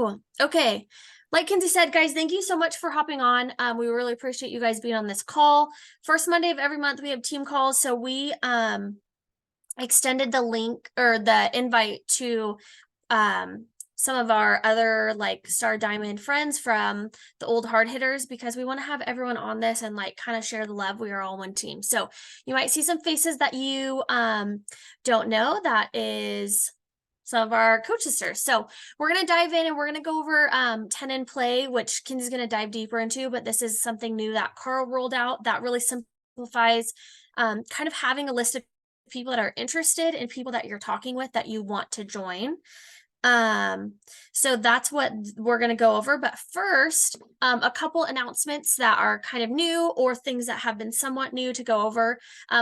Woo. Okay. Like Kinsey said, guys, thank you so much for hopping on. We really appreciate you guys being on this call. First Monday of every month, we have team calls. So we extended the link or the invite to some of our other like Star Diamond friends from the old hard hitters, because we want to have everyone on this and like kind of share the love. We are all one team. So you might see some faces that you don't know. That is some of our coach sisters. So we're going to dive in and we're going to go over 10 in play, which Kinsey's going to dive deeper into, but this is something new that Carl rolled out that really simplifies kind of having a list of people that are interested and people that you're talking with that you want to join. So that's what we're going to go over. But first, a couple announcements that are kind of new or things that have been somewhat new to go over.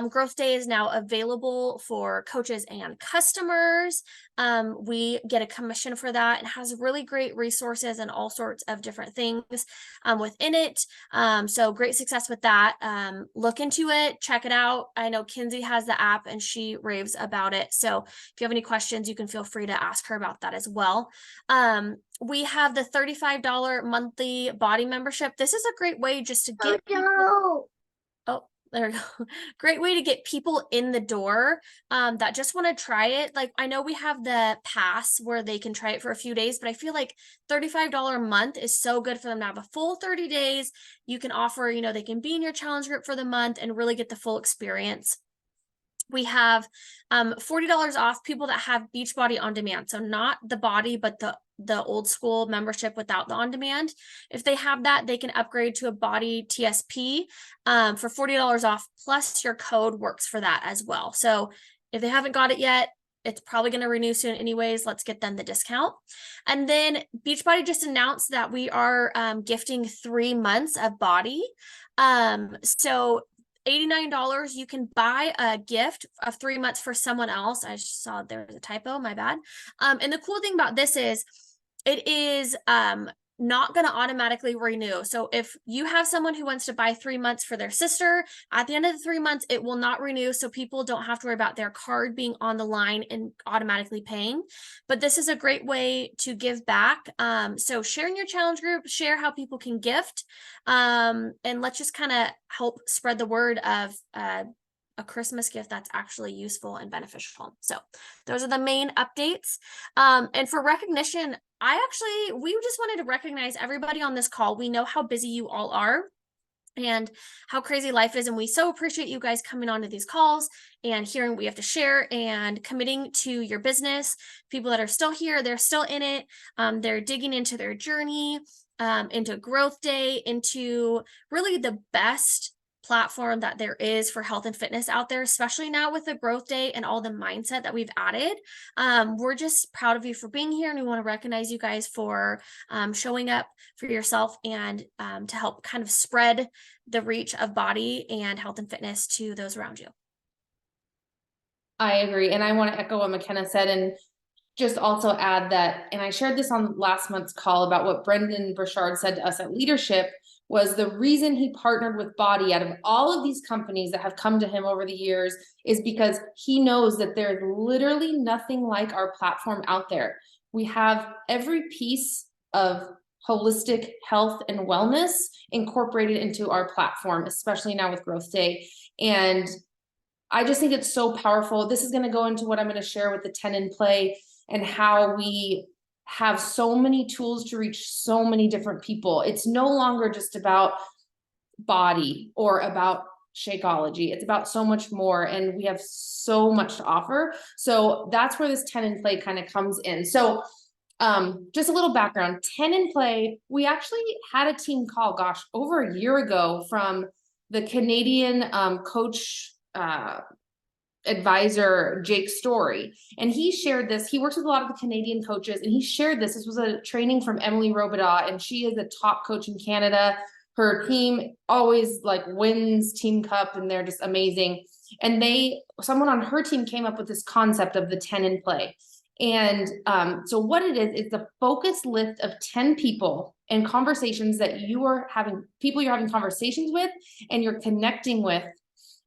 Growth Day is now available for coaches and customers. We get a commission for that and has really great resources and all sorts of different things within it. So great success with that. Look into it, check it out. I know Kinsey has the app and she raves about it. So if you have any questions, you can feel free to ask her about that as well. We have the $35 monthly body membership. This is a great way just to get people. Oh, there we go. Great way to get people in the door that just want to try it. Like, I know we have the pass where they can try it for a few days, but I feel like $35 a month is so good for them to have a full 30 days. You can offer, they can be in your challenge group for the month and really get the full experience. We have $40 off people that have Beachbody On Demand. So not the body, but the old school membership without the on demand. If they have that, they can upgrade to a body TSP for $40 off, plus your code works for that as well. So if they haven't got it yet, it's probably going to renew soon anyways. Let's get them the discount. And then Beachbody just announced that we are gifting 3 months of body. So $89, you can buy a gift of 3 months for someone else. I just saw there was a typo, my bad. And the cool thing about this is it is not going to automatically renew. So if you have someone who wants to buy 3 months for their sister, at the end of the 3 months, it will not renew. So people don't have to worry about their card being on the line and automatically paying. But this is a great way to give back. So share in your challenge group, share how people can gift. And let's just kind of help spread the word of a Christmas gift that's actually useful and beneficial. So those are the main updates. And for recognition, we just wanted to recognize everybody on this call. We know how busy you all are and how crazy life is. And we so appreciate you guys coming onto these calls and hearing what we have to share and committing to your business. People that are still here, they're still in it. They're digging into their journey, into Growth Day, into really the best platform that there is for health and fitness out there, especially now with the Growth Day and all the mindset that we've added. We're just proud of you for being here, and we want to recognize you guys for showing up for yourself and to help kind of spread the reach of body and health and fitness to those around you. I agree. And I want to echo what McKenna said and just also add that, and I shared this on last month's call about what Brendan Burchard said to us at Leadership, was the reason he partnered with Body out of all of these companies that have come to him over the years is because he knows that there's literally nothing like our platform out there. We have every piece of holistic health and wellness incorporated into our platform, especially now with Growth Day. And I just think it's so powerful. This is going to go into what I'm going to share with the 10 in play and how we have so many tools to reach so many different people. It's no longer just about body or about Shakeology. It's about so much more, and we have so much to offer. So that's where this 10 in play kind of comes in. So just a little background, 10 in play, we actually had a team call, over a year ago from the Canadian coach advisor Jake Story, and he shared this. He works with a lot of the Canadian coaches, and he shared this. This was a training from Emily Robidaw, and she is a top coach in Canada. Her team always wins Team Cup, and they're just amazing. And someone on her team came up with this concept of the 10 in play. And so what it is, it's a focused list of 10 people and conversations that you're having conversations with and you're connecting with,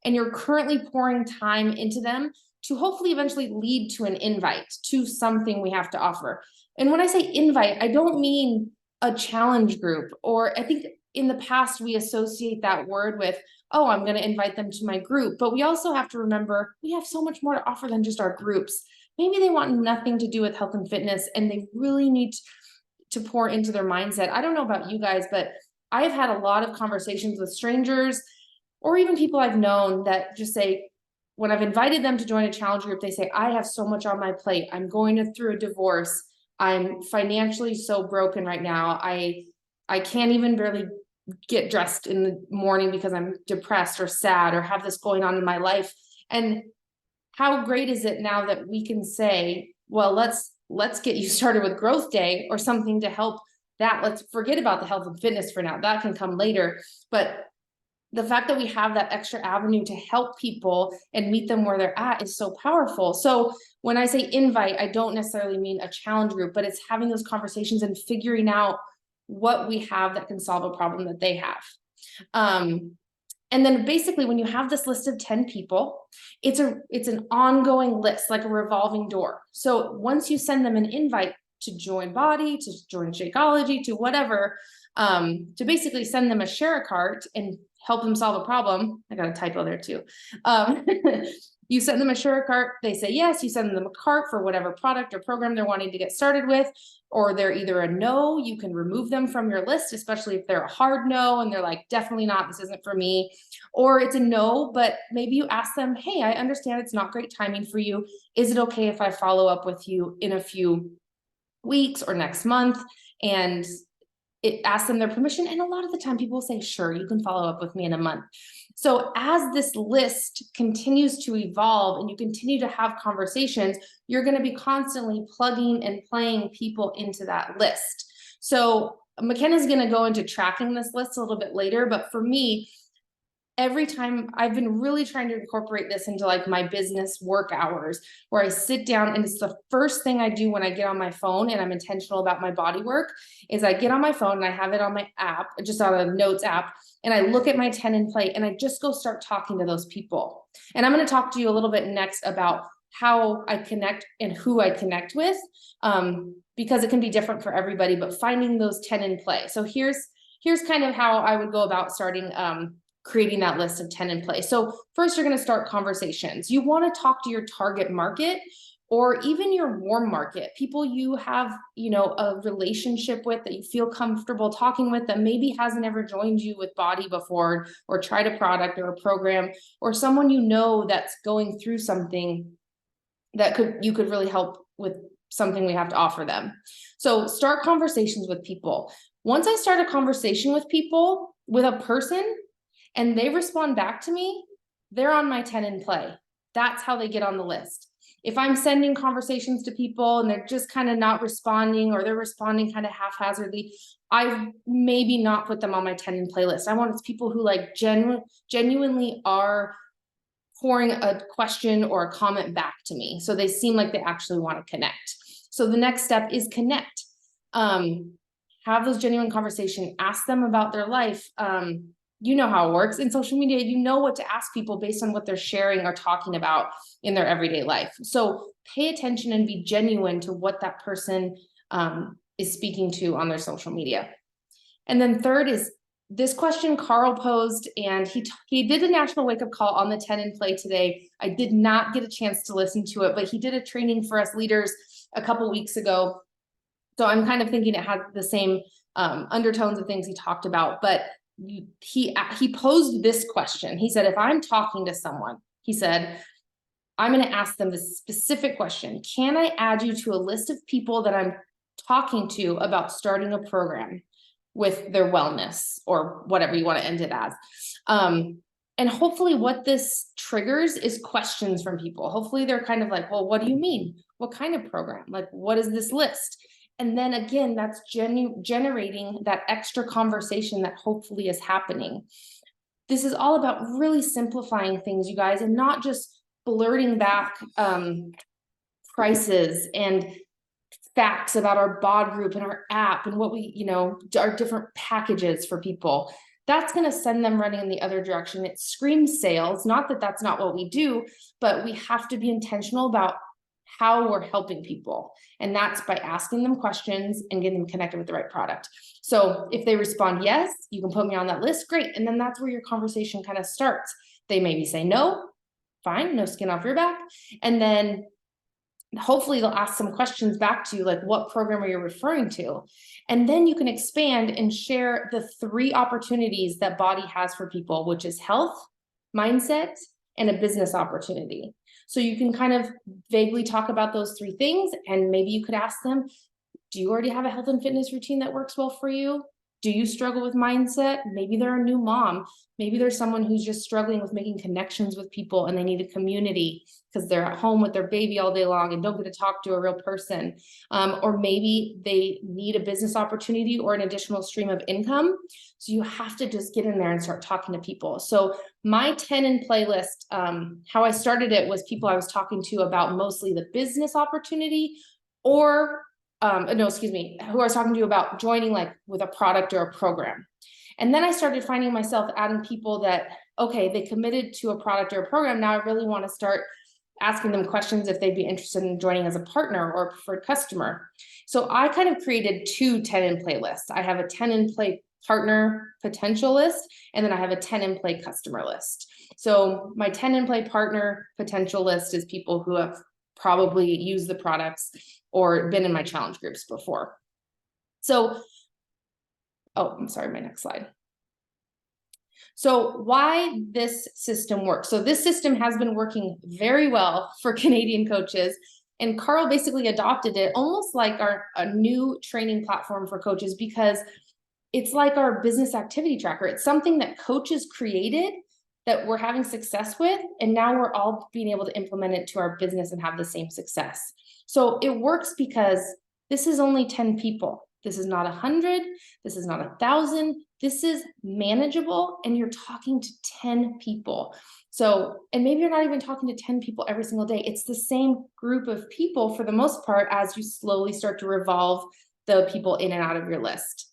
and you're currently pouring time into them to hopefully eventually lead to an invite to something we have to offer. And when I say invite, I don't mean a challenge group, or I think in the past we associate that word with, oh, I'm going to invite them to my group. But we also have to remember we have so much more to offer than just our groups. Maybe they want nothing to do with health and fitness and they really need to pour into their mindset. I don't know about you guys, but I've had a lot of conversations with strangers or even people I've known that just say, when I've invited them to join a challenge group, they say, I have so much on my plate. I'm going through a divorce. I'm financially so broken right now. I can't even barely get dressed in the morning because I'm depressed or sad or have this going on in my life. And how great is it now that we can say, well, let's get you started with Growth Day or something to help that. Let's forget about the health and fitness for now. That can come later. But the fact that we have that extra avenue to help people and meet them where they're at is so powerful. So when I say invite, I don't necessarily mean a challenge group, but it's having those conversations and figuring out what we have that can solve a problem that they have. And then basically when you have this list of 10 people, it's an ongoing list, like a revolving door. So once you send them an invite to join Body, to join Shakeology, to whatever, to basically send them a share a cart and help them solve a problem. I got a typo there too. You send them a share a cart, they say yes, you send them a cart for whatever product or program they're wanting to get started with, or they're either a no, you can remove them from your list, especially if they're a hard no and they're like, definitely not, this isn't for me. Or it's a no, but maybe you ask them, hey, I understand it's not great timing for you. Is it okay if I follow up with you in a few weeks or next month? And it asks them their permission. And a lot of the time people will say, sure, you can follow up with me in a month. So as this list continues to evolve and you continue to have conversations, you're going to be constantly plugging and playing people into that list. So McKenna's going to go into tracking this list a little bit later, but for me, every time I've been really trying to incorporate this into like my business work hours where I sit down and it's the first thing I do when I get on my phone and I'm intentional about my body work is I get on my phone and I have it on my app, just on a notes app, and I look at my 10 in play and I just go start talking to those people. And I'm going to talk to you a little bit next about how I connect and who I connect with, because it can be different for everybody, but finding those 10 in play. So here's kind of how I would go about starting, creating that list of 10 in place. So first, you're going to start conversations. You want to talk to your target market or even your warm market, people you have, a relationship with that you feel comfortable talking with that maybe hasn't ever joined you with Body before or tried a product or a program, or someone that's going through something that you could really help with something we have to offer them. So start conversations with people. Once I start a conversation with people, with a person, and they respond back to me, they're on my 10 in play. That's how they get on the list. If I'm sending conversations to people and they're just kind of not responding, or they're responding kind of haphazardly, I maybe not put them on my 10 in play list. I want people who like genuinely are pouring a question or a comment back to me. So they seem like they actually want to connect. So the next step is connect. Have those genuine conversations, ask them about their life. You know how it works in social media. You know what to ask people based on what they're sharing or talking about in their everyday life. So pay attention and be genuine to what that person is speaking to on their social media. And then third is this question Carl posed, and he did a national wake up call on the 10 in play today. I did not get a chance to listen to it, but he did a training for us leaders a couple weeks ago. So I'm kind of thinking it had the same undertones of things he talked about, but he posed this question. He said, if I'm talking to someone, he said, I'm going to ask them this specific question. Can I add you to a list of people that I'm talking to about starting a program with their wellness, or whatever you want to end it as? And hopefully what this triggers is questions from people. Hopefully they're kind of like, well, what do you mean? What kind of program? Like, what is this list? And then again, that's generating that extra conversation that hopefully is happening. This is all about really simplifying things, you guys, and not just blurting back prices and facts about our BOD group and our app and what we, our different packages for people. that's going to send them running in the other direction. It screams sales, not that that's not what we do, but we have to be intentional about how we're helping people. And that's by asking them questions and getting them connected with the right product. So if they respond, yes, you can put me on that list, great. And then that's where your conversation kind of starts. They maybe say no, fine, no skin off your back. And then hopefully they'll ask some questions back to you, like what program are you referring to? And then you can expand and share the 3 opportunities that Body has for people, which is health, mindset, and a business opportunity. So you can kind of vaguely talk about those 3 things, and maybe you could ask them, do you already have a health and fitness routine that works well for you? Do you struggle with mindset? Maybe they're a new mom. Maybe there's someone who's just struggling with making connections with people and they need a community because they're at home with their baby all day long and don't get to talk to a real person. Or maybe they need a business opportunity or an additional stream of income. So you have to just get in there and start talking to people. So my 10 in playlist, how I started it was people I was talking to about mostly the business opportunity or who I was talking to about joining like with a product or a program. And then I started finding myself adding people that, okay, they committed to a product or a program. Now I really want to start asking them questions if they'd be interested in joining as a partner or a preferred customer. So I kind of created 2 10 in play lists. I have a 10 in play partner potential list, and then I have a 10 in play customer list. So my 10 in play partner potential list is people who have probably used the products or been in my challenge groups before. So, I'm sorry, my next slide. So why this system works. So this system has been working very well for Canadian coaches, and Carl basically adopted it almost like a new training platform for coaches, because it's like our business activity tracker. It's something that coaches created that we're having success with, and now we're all being able to implement it to our business and have the same success. So it works because this is only 10 people. This is not 100. This is not 1,000. This is manageable, and you're talking to 10 people. So, and maybe you're not even talking to 10 people every single day. It's the same group of people for the most part as you slowly start to revolve the people in and out of your list.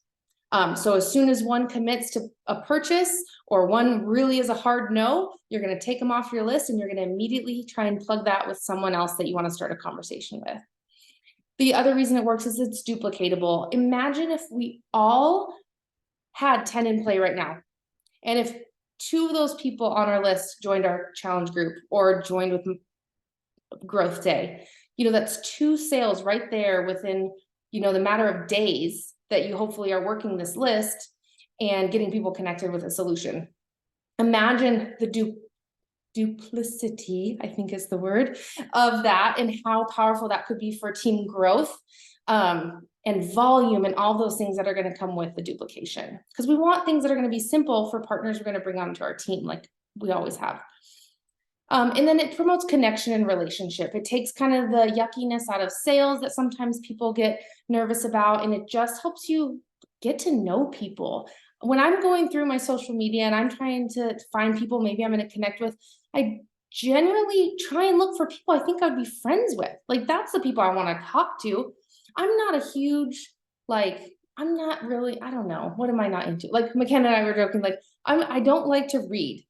So as soon as one commits to a purchase or one really is a hard no, you're going to take them off your list and you're going to immediately try and plug that with someone else that you want to start a conversation with. The other reason it works is it's duplicatable. Imagine if we all had 10 in play right now. And if 2 of those people on our list joined our challenge group or joined with Growth Day, that's 2 sales right there within, the matter of days that you hopefully are working this list and getting people connected with a solution. Imagine the duplicity, I think is the word, of that, and how powerful that could be for team growth and volume and all those things that are going to come with the duplication. Because we want things that are going to be simple for partners we're going to bring onto our team, like we always have. And then it promotes connection and relationship. It takes kind of the yuckiness out of sales that sometimes people get nervous about, and it just helps you get to know people. When I'm going through my social media and I'm trying to find people maybe I'm going to connect with, I generally try and look for people I think I'd be friends with. Like, that's the people I want to talk to. I'm not a huge, I'm not really, I don't know, what am I not into? Like McKenna and I were joking, I don't like to read.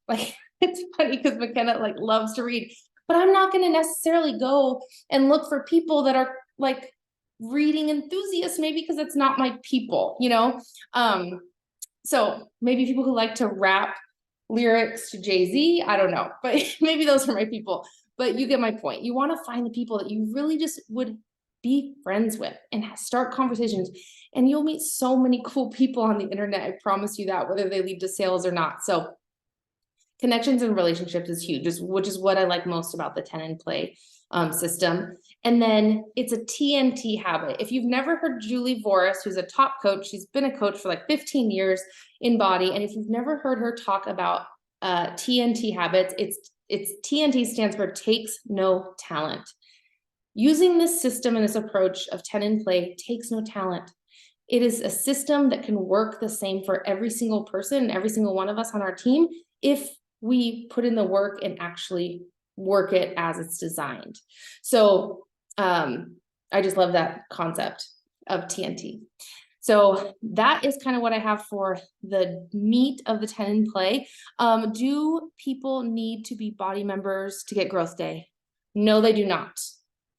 It's funny because McKenna loves to read, but I'm not going to necessarily go and look for people that are reading enthusiasts, maybe because it's not my people, so maybe people who like to rap lyrics to Jay-Z, I don't know, but maybe those are my people, but you get my point. You want to find the people that you really just would be friends with and start conversations, and you'll meet so many cool people on the internet. I promise you that, whether they lead to sales or not. So connections and relationships is huge, which is what I like most about the 10 in play system. And then it's a TNT habit. If you've never heard Julie Voris, who's a top coach, she's been a coach for 15 years in Body. And if you've never heard her talk about TNT habits, it's TNT stands for takes no talent. Using this system and this approach of 10 in play takes no talent. It is a system that can work the same for every single person and every single one of us on our team if we put in the work and actually work it as it's designed. So I just love that concept of TNT. So that is kind of what I have for the meat of the 10 in play. Do people need to be body members to get growth day? No, they do not.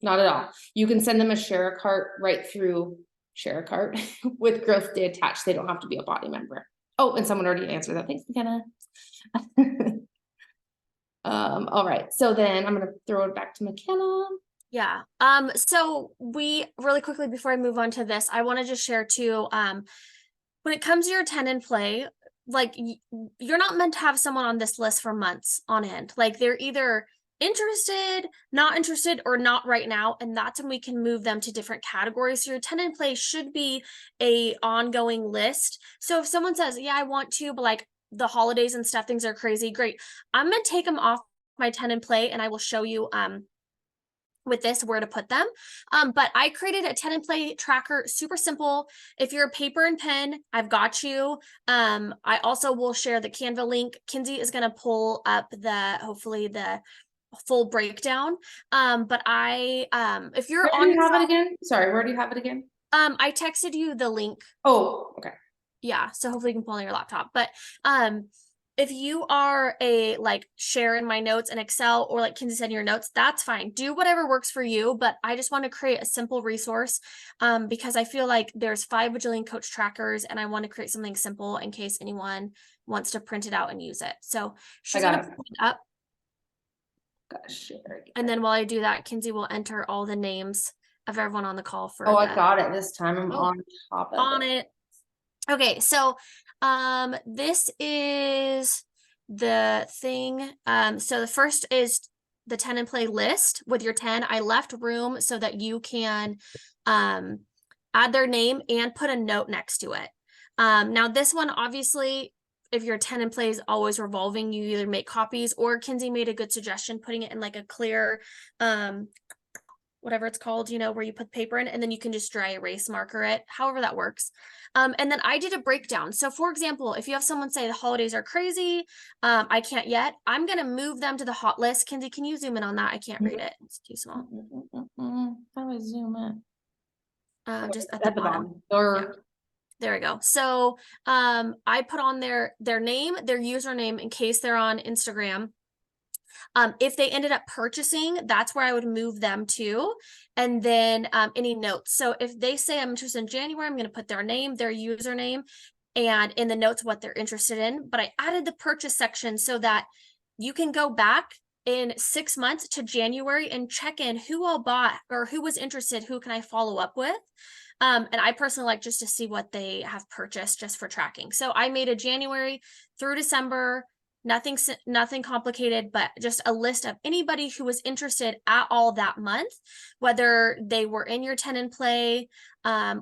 Not at all. You can send them a share a cart right through share a cart with growth day attached. They don't have to be a body member. Oh, and someone already answered that. Thanks, McKenna. All right. So then I'm gonna throw it back to McKenna. Yeah. So we really quickly before I move on to this, I want to just share too, when it comes to your 10 in play, like you're not meant to have someone on this list for months on end. Like they're either interested, not interested, or not right now. And that's when we can move them to different categories. So your 10 in play should be a ongoing list. So if someone says, yeah, I want to, but like the holidays and stuff, things are crazy, great. I'm gonna take them off my 10 in play and I will show you with this where to put them. But I created a 10 in play tracker, super simple. If you're a paper and pen, I've got you. I also will share the Canva link. Kinsey is going to pull up hopefully the full breakdown. But if you're Where on do you have it again? Sorry, where do you have it again? I texted you the link. Oh, okay. Yeah, so hopefully you can pull on your laptop. But if you are like share in my notes in Excel or like Kinsey said in your notes, that's fine. Do whatever works for you. But I just want to create a simple resource because I feel like there's 5 bajillion coach trackers and I want to create something simple in case anyone wants to print it out and use it. So she's going to pull it up. And then while I do that, Kinsey will enter all the names of everyone on the call for I got it this time. I'm on top of it. Okay, so this is the thing. So the first is the 10 in play list with your 10. I left room so that you can add their name and put a note next to it. Now this one, obviously, if your 10 in play is always revolving, you either make copies or Kinsey made a good suggestion, putting it in like a clear whatever it's called, where you put paper in and then you can just dry erase marker it, however that works. And then I did a breakdown. So for example, if you have someone say the holidays are crazy, I can't yet, I'm going to move them to the hot list. Kinsey, can you zoom in on that? I can't read it. It's too small. How do I zoom in? Just at the bottom. Or yeah. There we go. So I put on their name, their username in case they're on Instagram. If they ended up purchasing, that's where I would move them to. And then any notes. So if they say I'm interested in January, I'm going to put their name, their username, and in the notes what they're interested in. But I added the purchase section so that you can go back in 6 months to January and check in who all bought or who was interested, who can I follow up with. And I personally like just to see what they have purchased just for tracking. So I made a January through December, nothing complicated, but just a list of anybody who was interested at all that month, whether they were in your 10 in play,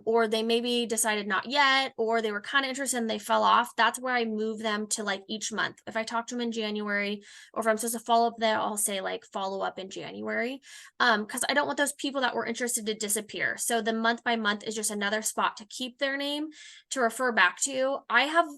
or they maybe decided not yet, or they were kind of interested and they fell off. That's where I move them to like each month. If I talk to them in January, or if I'm supposed to follow up there, I'll say like follow up in January. Because I don't want those people that were interested to disappear. So the month by month is just another spot to keep their name to refer back to. I have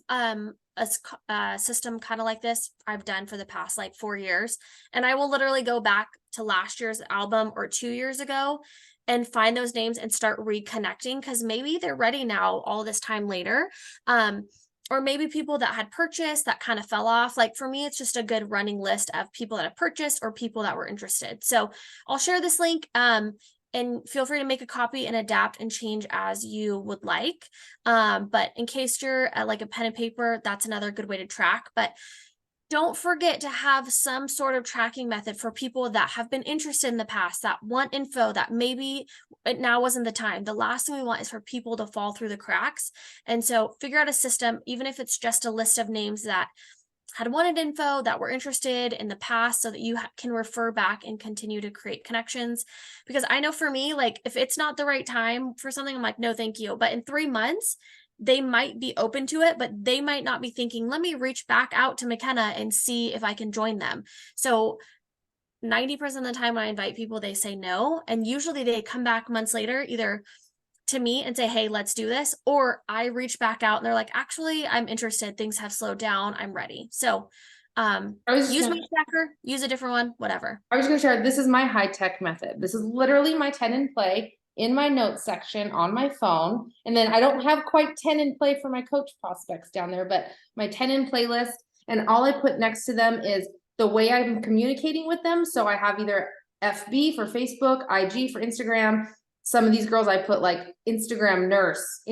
a system kind of like this I've done for the past like 4 years, and I will literally go back to last year's album or 2 years ago and find those names and start reconnecting because maybe they're ready now all this time later. Or maybe people that had purchased that kind of fell off. Like for me, it's just a good running list of people that have purchased or people that were interested. So I'll share this link. And feel free to make a copy and adapt and change as you would like. But in case you're at like a pen and paper, that's another good way to track. But don't forget to have some sort of tracking method for people that have been interested in the past, that want info, that maybe it now wasn't the time. The last thing we want is for people to fall through the cracks. And so figure out a system, even if it's just a list of names that had wanted info, that were interested in the past, so that you can refer back and continue to create connections. Because I know for me, like if it's not the right time for something, I'm like, no, thank you. But in 3 months, they might be open to it, but they might not be thinking, let me reach back out to McKenna and see if I can join them. So 90% of the time when I invite people, they say no. And usually they come back months later, either to me and say, hey, let's do this. Or I reach back out and they're like, actually, I'm interested. Things have slowed down. I'm ready. So use my tracker, use a different one, whatever. I was going to share, this is my high-tech method. This is literally my 10 in play in my notes section on my phone. And then I don't have quite 10 in play for my coach prospects down there, but my 10 in playlist. And all I put next to them is the way I'm communicating with them. So I have either FB for Facebook, IG for Instagram. Some of these girls I put like Instagram nurse.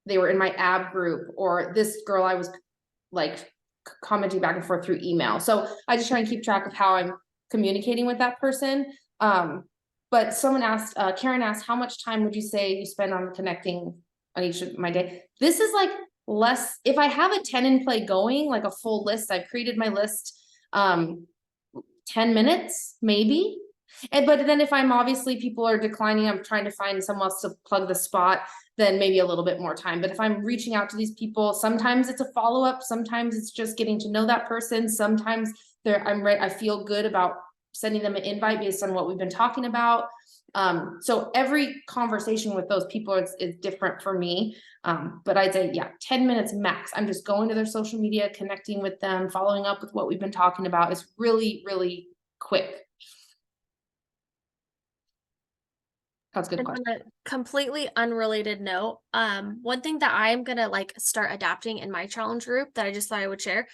They were in my ab group, or this girl I was like commenting back and forth through email. So I just try and keep track of how I'm communicating with that person. But someone asked, Karen asked, how much time would you say you spend on connecting on each of my day? This is like less, if I have a 10 in play going, like a full list, I've created my list, 10 minutes, maybe. But then if I'm obviously people are declining, I'm trying to find someone else to plug the spot, then maybe a little bit more time. But if I'm reaching out to these people, sometimes it's a follow-up, sometimes it's just getting to know that person, sometimes I feel good about sending them an invite based on what we've been talking about. So every conversation with those people is different for me. But I'd say, yeah, 10 minutes max. I'm just going to their social media, connecting with them, following up with what we've been talking about. It's really, really quick. That's a good And question. on a completely unrelated note, one thing that I'm gonna like start adapting in my challenge group that I just thought I would share,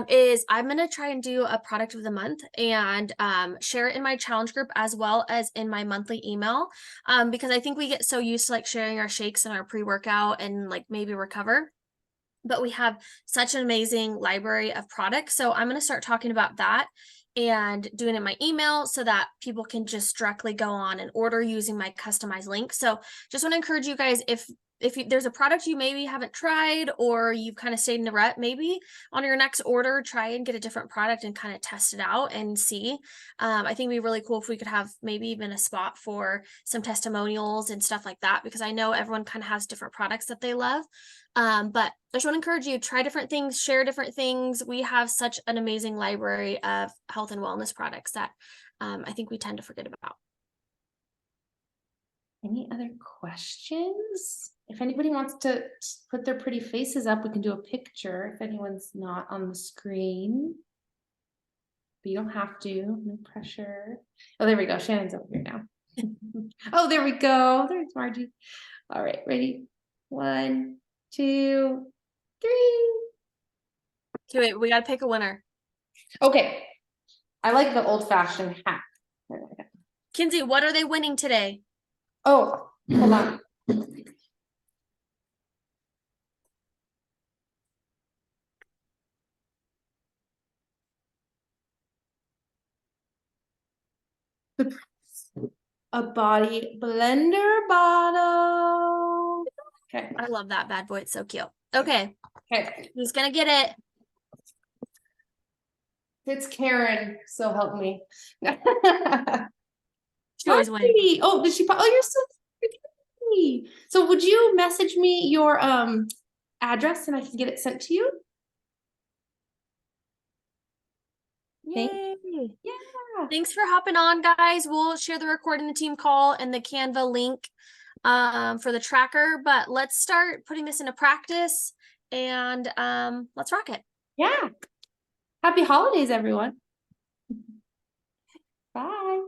is I'm gonna try and do a product of the month and share it in my challenge group as well as in my monthly email. Because I think we get so used to like sharing our shakes and our pre-workout and like maybe recover. But we have such an amazing library of products. So I'm going to start talking about that and doing it in my email so that people can just directly go on and order using my customized link. So just want to encourage you guys, if there's a product you maybe haven't tried or you've kind of stayed in the rut, maybe on your next order, try and get a different product and kind of test it out and see. I think it'd be really cool if we could have maybe even a spot for some testimonials and stuff like that, because I know everyone kind of has different products that they love. But I just want to encourage you, try different things, share different things. We have such an amazing library of health and wellness products that I think we tend to forget about. Any other questions? If anybody wants to put their pretty faces up, we can do a picture if anyone's not on the screen. But you don't have to, no pressure. Oh, there we go. Shannon's over here now. Oh, there we go. There's Margie. All right, ready? 1, 2, 3. Okay, wait, we got to pick a winner. Okay. I like the old-fashioned hat. Kinsey, what are they winning today? Oh, hold on. A body blender bottle. Okay. I love that bad boy. It's so cute. Okay. Okay. Who's going to get it? It's Karen, so help me. She always wins. Oh, did she? Oh, you're so pretty. So would you message me your address and I can get it sent to you? Yay. Yeah. Thanks for hopping on, guys. We'll share the recording, the team call, and the Canva link for the tracker. But let's start putting this into practice and let's rock it. Yeah. Happy holidays, everyone. Bye.